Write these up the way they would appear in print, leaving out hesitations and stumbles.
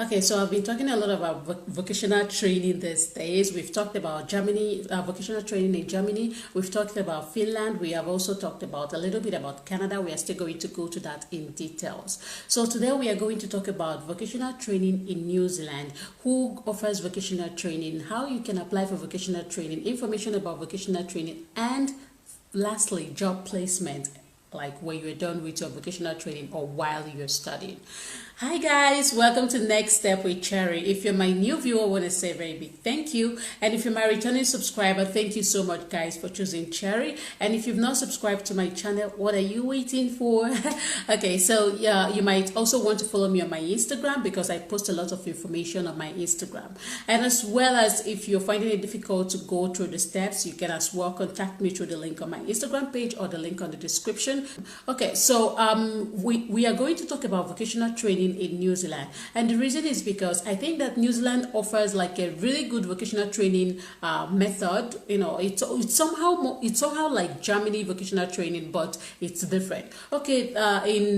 Okay, so I've been talking a lot about vocational training these days. We've talked about Germany, vocational training in Germany. We've talked about Finland. We have also talked about a little bit about Canada. We are still going to go to that in details. So today we are going to talk about vocational training in New Zealand. Who offers vocational training? How you can apply for vocational training? Information about vocational training, and lastly, job placement, like when you're done with your vocational training or while you're studying. Hi guys, welcome to Next Step with Cherry. If you're my new viewer, I want to say a very big thank you. And if you're my returning subscriber, thank you so much guys for choosing Cherry. And if you've not subscribed to my channel, what are you waiting for? Okay, so yeah, you might also want to follow me on my Instagram because I post a lot of information on my Instagram. And as well as if you're finding it difficult to go through the steps, you can as well contact me through the link on my Instagram page or the link on the description. Okay, so we are going to talk about vocational training in New Zealand, and the reason is because I think that New Zealand offers like a really good vocational training method. You know, it's somehow like Germany vocational training, but it's different. Okay, in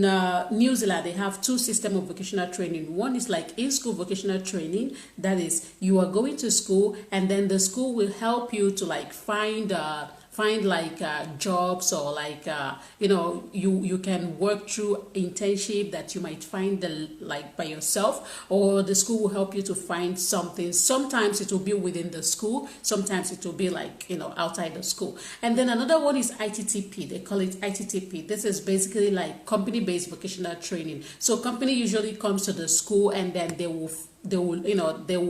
New Zealand they have two systems of vocational training. One is like in-school vocational training, that is you are going to school and then the school will help you to like find like jobs, or like you can work through internship that you might find like by yourself, or the school will help you to find something. Sometimes it will be within the school, sometimes it will be like outside the school. And then another one is ITTP. They call it ITTP. This is basically like company-based vocational training. So company usually comes to the school and then they will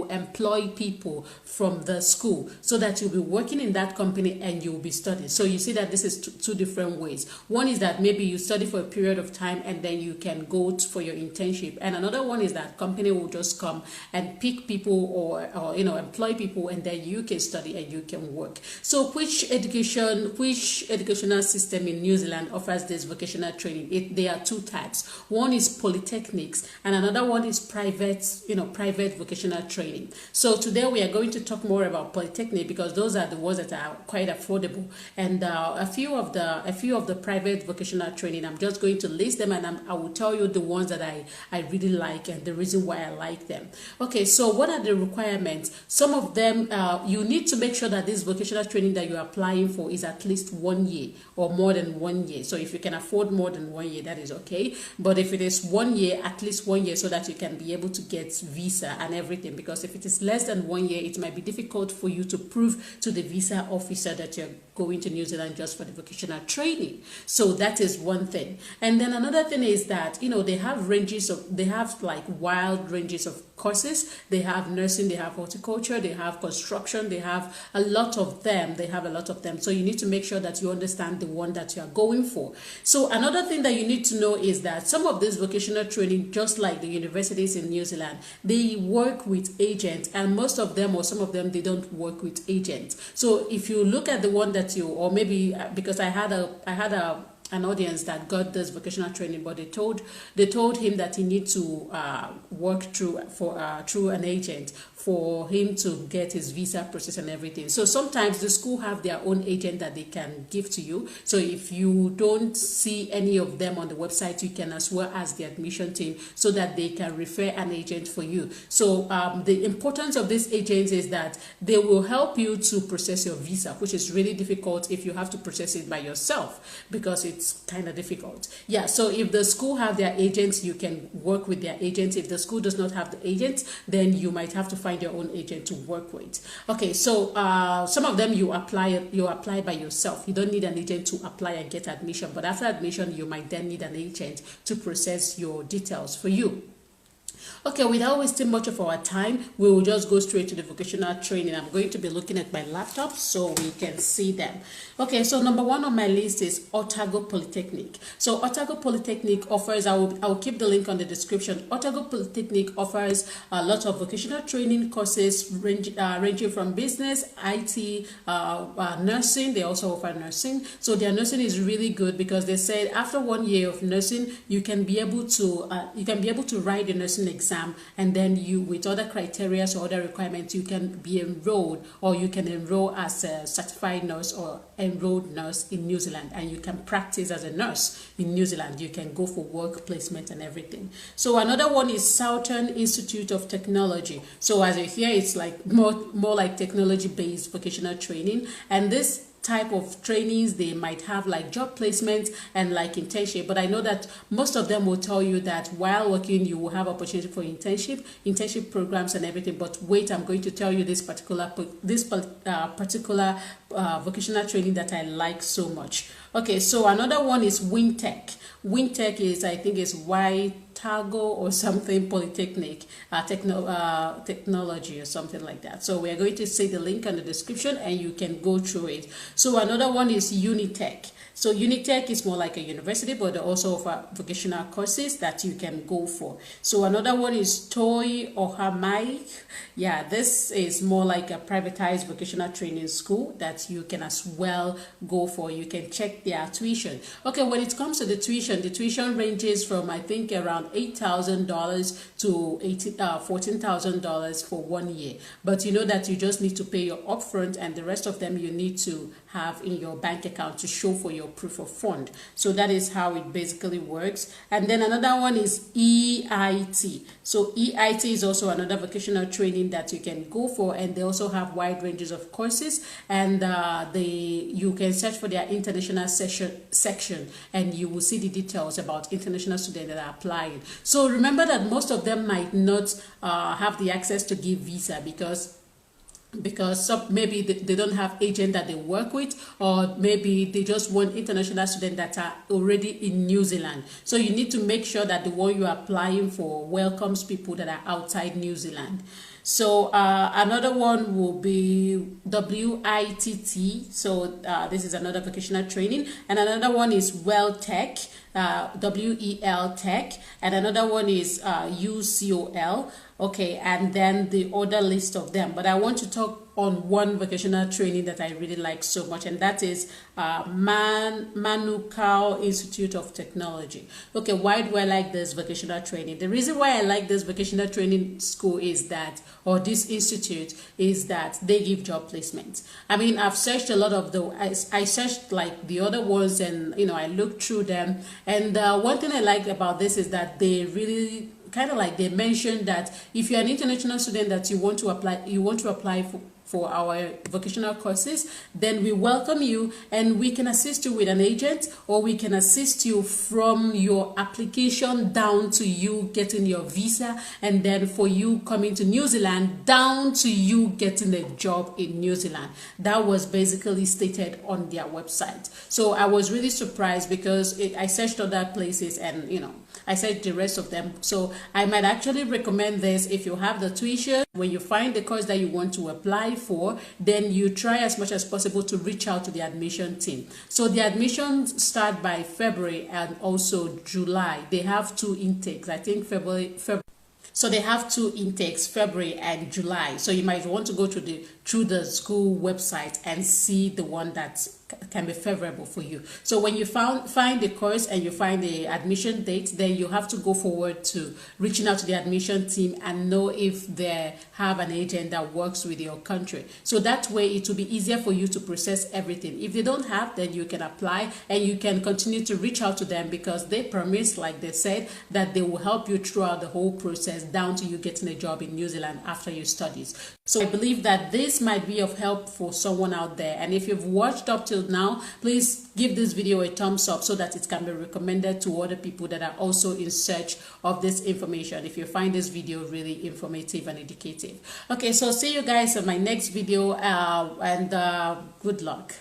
employ people from the school so that you'll be working in that company and you'll be studying. So you see that this is two different ways. One is that maybe you study for a period of time and then you can go for your internship, and another one is that company will just come and pick people or employ people, and then you can study and you can work. So which educational system in New Zealand offers this vocational training? There are two types. One is polytechnics and another one is private vocational training. So today we are going to talk more about polytechnic because those are the ones that are quite affordable, and a few of the private vocational training, I'm just going to list them, and I will tell you the ones that I really like and the reason why I like them. Okay, so what are the requirements? Some of them, you need to make sure that this vocational training that you're applying for is at least 1 year or more than 1 year. So if you can afford more than 1 year, that is okay, but if it is 1 year, at least 1 year, so that you can be able to get visa and everything, because if it is less than 1 year, it might be difficult for you to prove to the visa officer that you're going to New Zealand just for the vocational training. So that is one thing. And then another thing is that they have like wild ranges of courses. They have nursing, they have horticulture, they have construction, they have a lot of them. So you need to make sure that you understand the one that you are going for. So another thing that you need to know is that some of this vocational training, just like the universities in New Zealand, they work with agents, and most of them or some of them, they don't work with agents. So if you look at the one that or maybe because I had an audience that got this vocational training, but they told him that he needs to work through an agent for him to get his visa process and everything. So sometimes the school have their own agent that they can give to you. So if you don't see any of them on the website, you can as well ask the admission team so that they can refer an agent for you. So the importance of these agents is that they will help you to process your visa, which is really difficult if you have to process it by yourself, because it's kind of difficult. Yeah, so if the school have their agents, you can work with their agents. If the school does not have the agents, then you might have to find your own agent to work with. Okay, so some of them you apply by yourself. You don't need an agent to apply and get admission, but after admission you might then need an agent to process your details for you. Okay, without wasting much of our time, we will just go straight to the vocational training. I'm going to be looking at my laptop so we can see them. Okay, so number one on my list is Otago Polytechnic. So Otago Polytechnic offers, I will keep the link on the description. Otago Polytechnic offers a lot of vocational training courses ranging from business, IT, nursing. They also offer nursing. So their nursing is really good because they said after 1 year of nursing, you can be able to write the nursing exam exam, and then you, with other criteria or other requirements, you can be enrolled, or you can enroll as a certified nurse or enrolled nurse in New Zealand, and you can practice as a nurse in New Zealand. You can go for work placement and everything. So another one is Southern Institute of Technology. So as you hear, it's like more like technology based vocational training, and this type of trainings, they might have like job placement and like internship, but I know that most of them will tell you that while working you will have opportunity for internship programs and everything. But wait, I'm going to tell you this particular vocational training that I like so much. Okay, so another one is Wingtech. Wintec is, I think, is Otago or something Polytechnic, technology or something like that. So we are going to see the link in the description and you can go through it. So another one is Unitec. So Unitec is more like a university, but they also offer vocational courses that you can go for. So another one is Toi Ohomai. Yeah, this is more like a privatized vocational training school that you can as well go for. You can check their tuition. Okay, when it comes to the tuition ranges from, I think, around $8,000 to $14,000 for 1 year. But you know that you just need to pay your upfront, and the rest of them you need to have in your bank account to show for your proof of fund. So that is how it basically works. And then another one is EIT. So EIT is also another vocational training that you can go for, and they also have wide ranges of courses, and you can search for their international section and you will see the details about international students that are applying. So remember that most of them might not have the access to give visa because maybe they don't have agent that they work with, or maybe they just want international students that are already in New Zealand. So you need to make sure that the one you are applying for welcomes people that are outside New Zealand. So another one will be WITT. So this is another vocational training, and another one is WELTec, WELTec, and another one is ucol. Okay, and then the other list of them. But I want to talk on one vocational training that I really like so much, and that is Manukau Insitute of Technology. Okay, why do I like this vocational training? The reason why I like this vocational training school is that, or this institute, is that they give job placements. I mean, I've searched a lot of I searched like the other ones, and I looked through them, and one thing I like about this is that they really kind of like they mentioned that if you're an international student that you want to apply for our vocational courses, then we welcome you and we can assist you with an agent, or we can assist you from your application down to you getting your visa, and then for you coming to New Zealand down to you getting a job in New Zealand. That was basically stated on their website. So I was really surprised because I searched other places and I searched the rest of them. So I might actually recommend this if you have the tuition. When you find the course that you want to apply for, then you try as much as possible to reach out to the admission team. So the admissions start by February and also July. They have 2 intakes. I think February. So they have 2 intakes, February and July. So you might want to go through the school website and see the one that can be favorable for you. So when you find the course and you find the admission date, then you have to go forward to reaching out to the admission team and know if they have an agent that works with your country. So that way it will be easier for you to process everything. If they don't have, then you can apply and you can continue to reach out to them, because they promise, like they said, that they will help you throughout the whole process down to you getting a job in New Zealand after your studies. So I believe that this might be of help for someone out there. And if you've watched up till now, please give this video a thumbs up so that it can be recommended to other people that are also in search of this information, if you find this video really informative and educative. Okay, so see you guys in my next video, and good luck.